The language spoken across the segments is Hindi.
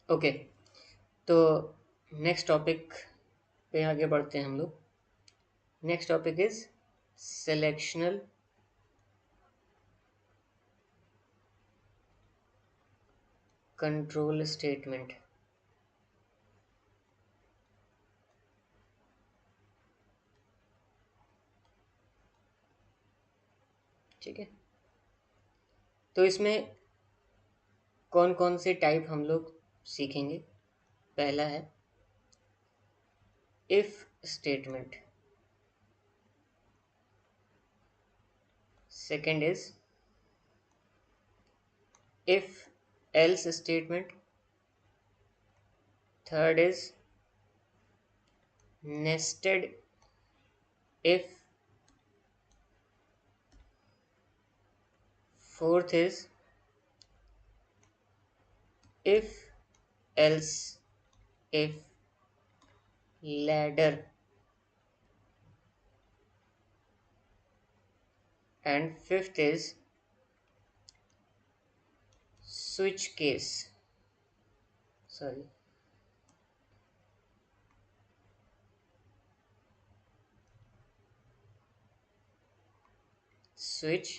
ओके, तो नेक्स्ट टॉपिक पे आगे बढ़ते हैं हम लोग। Next topic is selectional control statement. ठीक है, तो इसमें कौन कौन से टाइप हम लोग सीखेंगे। पहला है if statement, second is if else statement, third is nested if, fourth is if else if ladder, and fifth is switch case, sorry, switch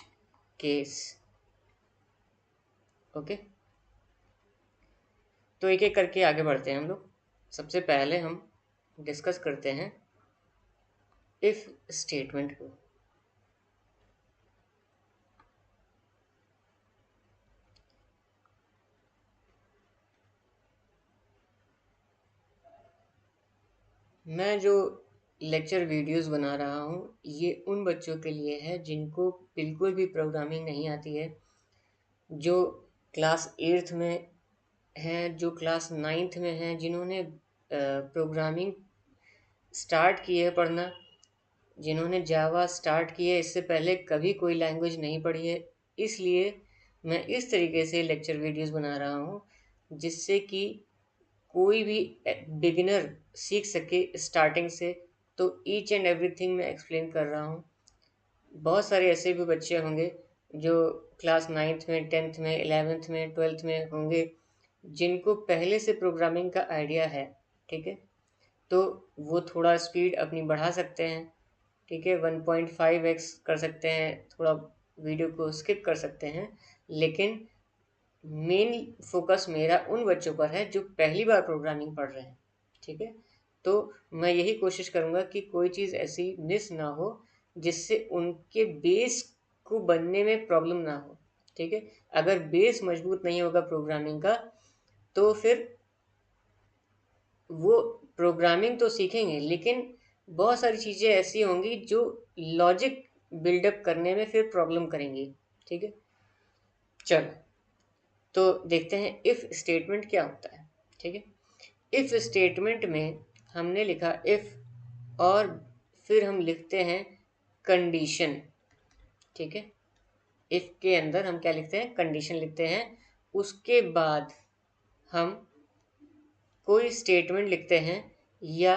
case। Okay, तो एक एक करके आगे बढ़ते हैं हम लोग। सबसे पहले हम डिस्कस करते हैं इफ स्टेटमेंट को। मैं जो लेक्चर वीडियोस बना रहा हूँ ये उन बच्चों के लिए है जिनको बिल्कुल भी प्रोग्रामिंग नहीं आती है, जो क्लास एट्थ में हैं, जो क्लास नाइन्थ में हैं, जिन्होंने प्रोग्रामिंग स्टार्ट की है पढ़ना, जिन्होंने जावा स्टार्ट की है, इससे पहले कभी कोई लैंग्वेज नहीं पढ़ी है। इसलिए मैं इस तरीके से लेक्चर वीडियोस बना रहा हूँ जिससे कि कोई भी बिगिनर सीख सके स्टार्टिंग से। तो ईच एंड एवरीथिंग मैं एक्सप्लेन कर रहा हूँ। बहुत सारे ऐसे भी बच्चे होंगे जो क्लास नाइन्थ में, टेंथ में, इलेवेंथ में, ट्वेल्थ में होंगे, जिनको पहले से प्रोग्रामिंग का आइडिया है। ठीक है, तो वो थोड़ा स्पीड अपनी बढ़ा सकते हैं। ठीक है, 1.5x कर सकते हैं, थोड़ा वीडियो को स्किप कर सकते हैं। लेकिन मेन फोकस मेरा उन बच्चों पर है जो पहली बार प्रोग्रामिंग पढ़ रहे हैं। ठीक है, तो मैं यही कोशिश करूँगा कि कोई चीज़ ऐसी मिस ना हो जिससे उनके बेस को बनने में प्रॉब्लम ना हो। ठीक है, अगर बेस मजबूत नहीं होगा प्रोग्रामिंग का तो फिर वो प्रोग्रामिंग तो सीखेंगे लेकिन बहुत सारी चीज़ें ऐसी होंगी जो लॉजिक बिल्डअप करने में फिर प्रॉब्लम करेंगी। ठीक है, चलो तो देखते हैं इफ स्टेटमेंट क्या होता है। ठीक है, इफ स्टेटमेंट में हमने लिखा इफ, और फिर हम लिखते हैं कंडीशन। ठीक है, इफ के अंदर हम क्या लिखते हैं, कंडीशन लिखते हैं। उसके बाद हम कोई स्टेटमेंट लिखते हैं या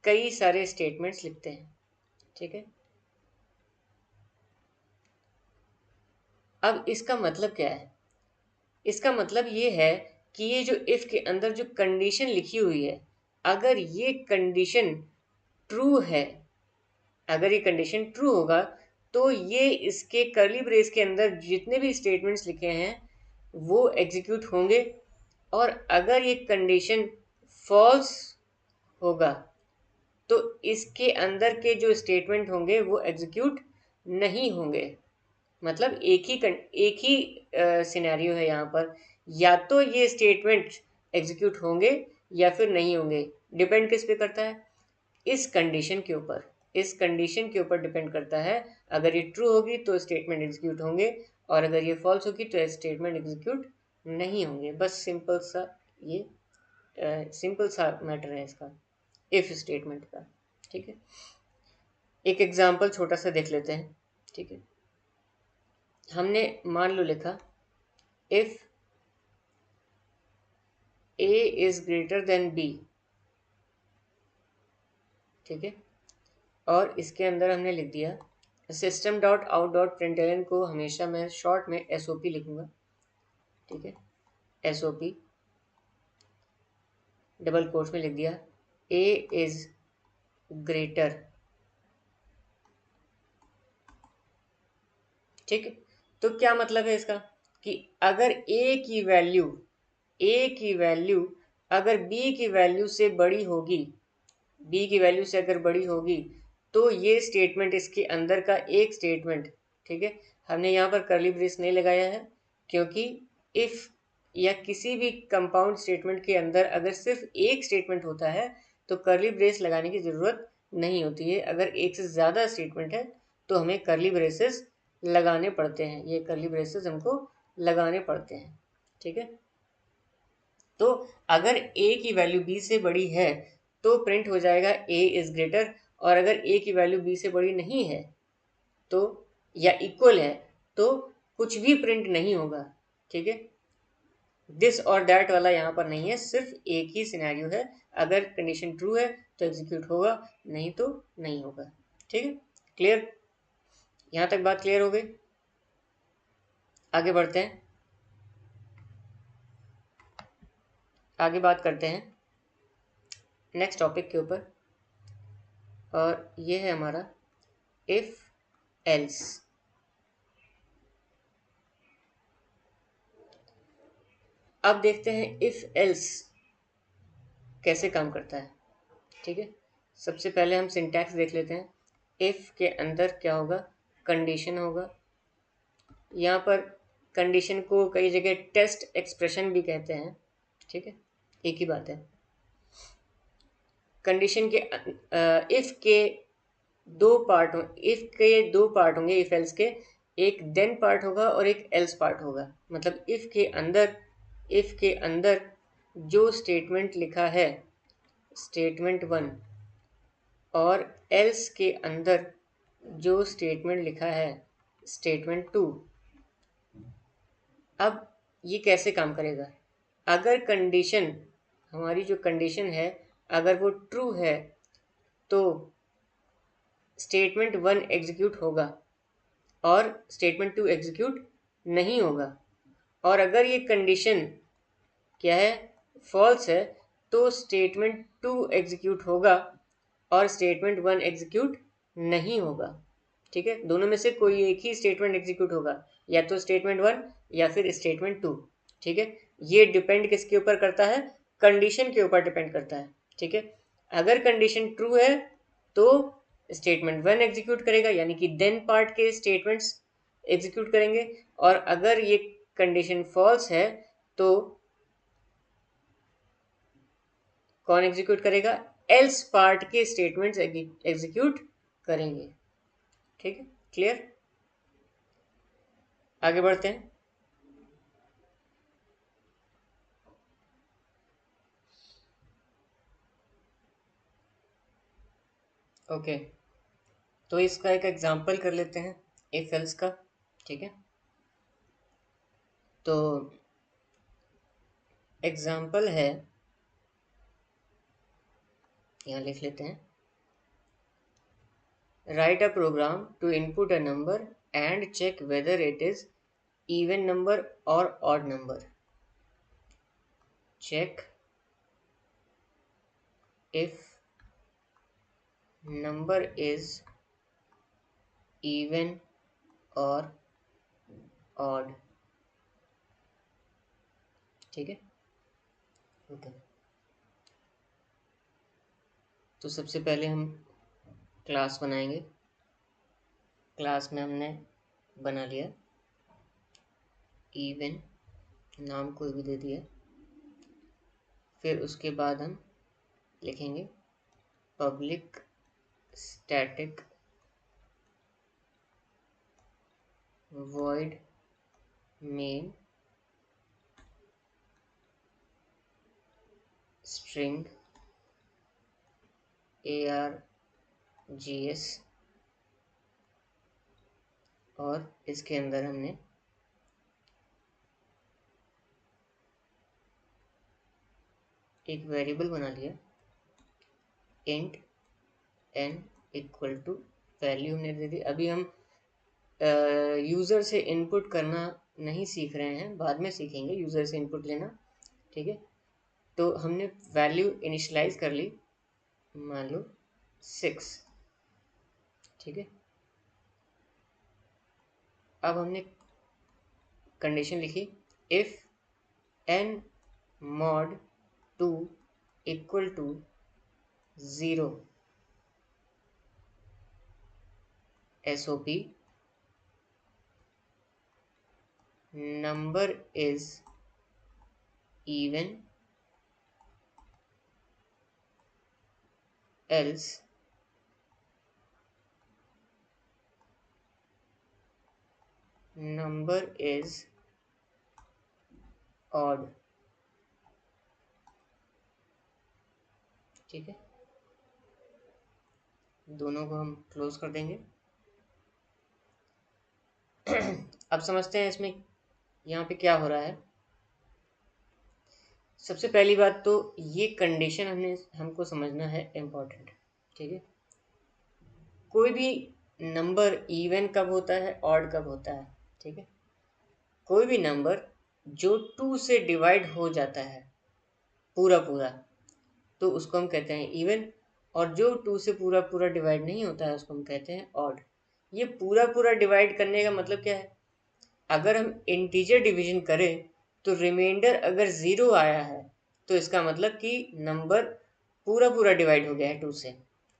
कई सारे स्टेटमेंट्स लिखते हैं। ठीक है, अब इसका मतलब क्या है। इसका मतलब ये है कि ये जो इफ के अंदर जो कंडीशन लिखी हुई है, अगर ये कंडीशन ट्रू है, अगर ये कंडीशन ट्रू होगा तो ये इसके कर्ली ब्रेस के अंदर जितने भी स्टेटमेंट्स लिखे हैं वो एग्जीक्यूट होंगे। और अगर ये कंडीशन फॉल्स होगा तो इसके अंदर के जो स्टेटमेंट होंगे वो एग्जीक्यूट नहीं होंगे। मतलब एक ही सिनेरियो है यहाँ पर, या तो ये स्टेटमेंट एग्जीक्यूट होंगे या फिर नहीं होंगे। डिपेंड किस पे करता है, इस कंडीशन के ऊपर। इस कंडीशन के ऊपर डिपेंड करता है। अगर ये ट्रू होगी तो स्टेटमेंट एग्जीक्यूट होंगे, और अगर ये फॉल्स होगी तो स्टेटमेंट एग्जीक्यूट नहीं होंगे। बस सिंपल सा ये सिंपल सा मैटर है इसका, इफ स्टेटमेंट का। ठीक है, एक एग्जांपल छोटा सा देख लेते हैं। ठीक है, हमने मान लो लिखा if A is greater than B. ठीक है, और इसके अंदर हमने लिख दिया system dot out dot println को हमेशा मैं शॉर्ट में एस ओ पी लिखूंगा। ठीक है, S O P. Double quotes में लिख दिया ए इज ग्रेटर, ठीक है। तो क्या मतलब है इसका कि अगर ए की वैल्यू अगर बी की वैल्यू से बड़ी होगी, बी की वैल्यू से अगर बड़ी होगी, तो ये स्टेटमेंट इसके अंदर का एक स्टेटमेंट, ठीक है। हमने यहाँ पर कर्ली ब्रेस नहीं लगाया है क्योंकि इफ या किसी भी कंपाउंड स्टेटमेंट के अंदर अगर सिर्फ एक स्टेटमेंट होता है तो कर्ली ब्रेस लगाने की ज़रूरत नहीं होती है। अगर एक से ज़्यादा स्टेटमेंट है तो हमें कर्ली ब्रेसेस लगाने पड़ते हैं, ये कर्ली ब्रेसेस हमको लगाने पड़ते हैं, ठीक है। तो अगर a की वैल्यू b से बड़ी है तो प्रिंट हो जाएगा a इज ग्रेटर, और अगर a की वैल्यू b से बड़ी नहीं है तो या इक्वल है तो कुछ भी प्रिंट नहीं होगा, ठीक है। दिस और दैट वाला यहाँ पर नहीं है, सिर्फ एक ही सिनेरियो है, अगर कंडीशन ट्रू है तो एग्जीक्यूट होगा, नहीं तो नहीं होगा, ठीक है। क्लियर, यहाँ तक बात क्लियर हो गई। आगे बढ़ते हैं, आगे बात करते हैं नेक्स्ट टॉपिक के ऊपर, और ये है हमारा इफ एल्स। अब देखते हैं इफ एल्स कैसे काम करता है, ठीक है। सबसे पहले हम सिंटैक्स देख लेते हैं। इफ के अंदर क्या होगा, कंडीशन होगा। यहाँ पर कंडीशन को कई जगह टेस्ट एक्सप्रेशन भी कहते हैं, ठीक है, एक ही बात है। कंडीशन के इफ के दो पार्ट होंगे इफ एल्स के, एक देन पार्ट होगा और एक एल्स पार्ट होगा। मतलब इफ के अंदर जो स्टेटमेंट लिखा है स्टेटमेंट 1, और एल्स के अंदर जो स्टेटमेंट लिखा है स्टेटमेंट 2। अब ये कैसे काम करेगा, अगर कंडीशन, हमारी जो कंडीशन है अगर वो ट्रू है तो स्टेटमेंट 1 एग्जीक्यूट होगा और स्टेटमेंट 2 एग्जीक्यूट नहीं होगा। और अगर ये कंडीशन क्या है, फॉल्स है, तो स्टेटमेंट 2 एग्जीक्यूट होगा और स्टेटमेंट 1 एग्जीक्यूट नहीं होगा, ठीक है। दोनों में से कोई एक ही स्टेटमेंट एग्जीक्यूट होगा, या तो स्टेटमेंट 1 या फिर स्टेटमेंट 2, ठीक है। ये डिपेंड किसके ऊपर करता है, कंडीशन के ऊपर डिपेंड करता है, ठीक है। अगर कंडीशन ट्रू है तो स्टेटमेंट 1 एग्जीक्यूट करेगा, यानी कि देन पार्ट के स्टेटमेंट्स एग्जीक्यूट करेंगे, और अगर ये कंडीशन फॉल्स है तो कौन एग्जीक्यूट करेगा, एल्स पार्ट के स्टेटमेंट्स एग्जीक्यूट करेंगे, ठीक है। क्लियर, आगे बढ़ते हैं। ओके, तो इसका एक एग्जांपल कर लेते हैं इफ एल्स का, ठीक है। तो एग्जांपल है, यहाँ लिख लेते हैं, write a program to input a number and check whether it is even number or odd number. Check if number is even or odd, ठीक है। ओके, तो सबसे पहले हम क्लास बनाएंगे। क्लास में हमने बना लिया इवन, नाम कोई भी दे दिया। फिर उसके बाद हम लिखेंगे public static void main string args, और इसके अंदर हमने एक वेरिएबल बना लिया int n equal to value हमने दे दी। अभी हम यूज़र से इनपुट करना नहीं सीख रहे हैं, बाद में सीखेंगे यूज़र से इनपुट लेना, ठीक है। तो हमने वैल्यू इनिशलाइज कर ली, मान लो 6, ठीक है। अब हमने कंडीशन लिखी, if n mod 2 equal to 0, SOP number is even, else number is odd, ठीक है। दोनों को हम क्लोज कर देंगे। अब समझते हैं इसमें यहाँ पे क्या हो रहा है। सबसे पहली बात तो ये कंडीशन हमको समझना है, इम्पोर्टेंट, ठीक है। कोई भी नंबर इवन कब होता है, ऑड कब होता है, ठीक है। कोई भी नंबर जो 2 से डिवाइड हो जाता है पूरा पूरा, तो उसको हम कहते हैं इवन, और जो 2 से पूरा पूरा डिवाइड नहीं होता है उसको हम कहते हैं ऑड। ये पूरा पूरा डिवाइड करने का मतलब क्या है, अगर हम इंटीजर डिवीजन करें तो रिमाइंडर अगर 0 आया है तो इसका मतलब कि नंबर पूरा पूरा डिवाइड हो गया है 2 से,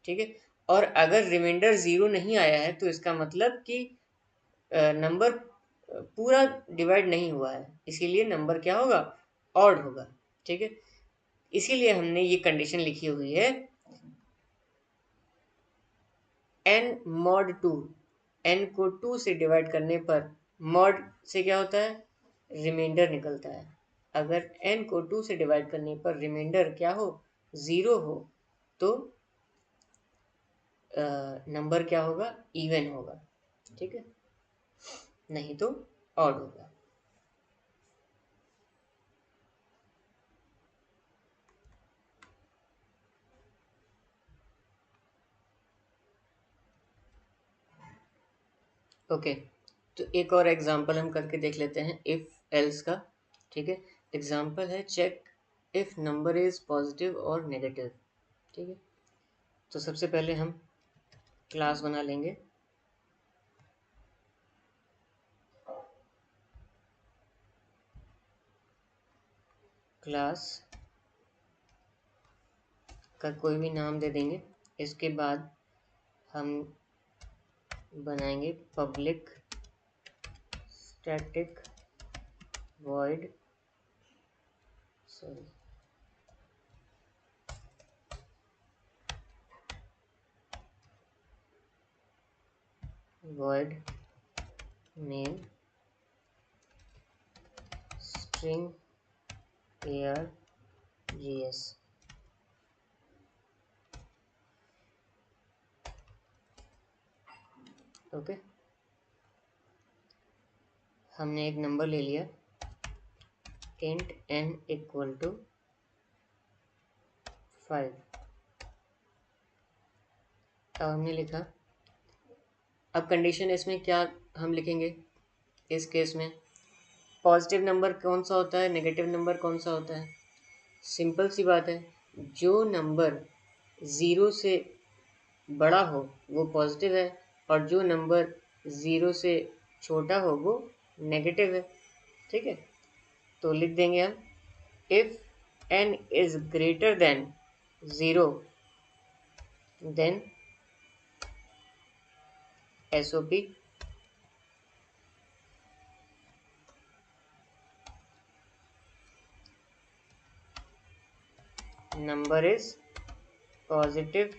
ठीक है। और अगर रिमाइंडर 0 नहीं आया है तो इसका मतलब कि नंबर पूरा डिवाइड नहीं हुआ है, इसीलिए नंबर क्या होगा, ऑड होगा, ठीक है। इसीलिए हमने ये कंडीशन लिखी हुई है, n mod 2, n को 2 से डिवाइड करने पर मॉड से क्या होता है, रिमाइंडर निकलता है। अगर n को 2 से डिवाइड करने पर रिमाइंडर क्या हो, 0 हो, तो नंबर क्या होगा, इवन होगा, ठीक है, नहीं तो ऑड होगा। ओके, तो एक और एग्जांपल हम करके देख लेते हैं इफ एल्स का, ठीक है। एग्जांपल है, check if number is positive और नेगेटिव, ठीक है। तो सबसे पहले हम क्लास बना लेंगे, क्लास का कोई भी नाम दे देंगे। इसके बाद हम बनाएंगे public static void, sorry, void name string args, okay. हमने एक नंबर ले लिया, int n इक्वल टू 5। अब हमने लिखा, अब कंडीशन इसमें क्या हम लिखेंगे, इस केस में पॉजिटिव नंबर कौन सा होता है, नेगेटिव नंबर कौन सा होता है। सिंपल सी बात है, जो नंबर 0 से बड़ा हो वो पॉजिटिव है, और जो नंबर 0 से छोटा हो वो नेगेटिव है, ठीक है। तो लिख देंगे हम, if n is greater than 0 then SOP number is positive,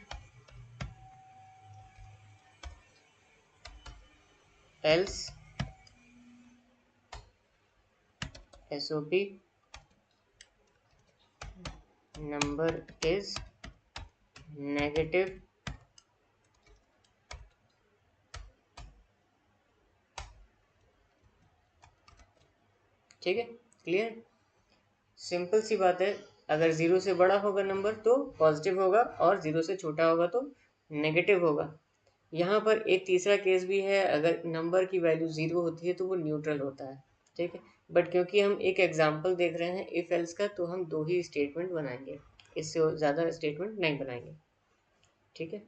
else SOP number is negative, ठीक है। क्लियर, सिंपल सी बात है, अगर 0 से बड़ा होगा नंबर तो पॉजिटिव होगा, और 0 से छोटा होगा तो नेगेटिव होगा। यहाँ पर एक तीसरा केस भी है, अगर नंबर की वैल्यू 0 होती है तो वो न्यूट्रल होता है, ठीक है। बट क्योंकि हम एक एग्जांपल देख रहे हैं इफ एल्स का, तो हम दो ही स्टेटमेंट बनाएंगे, इससे ज़्यादा स्टेटमेंट नहीं बनाएंगे। ठीक है।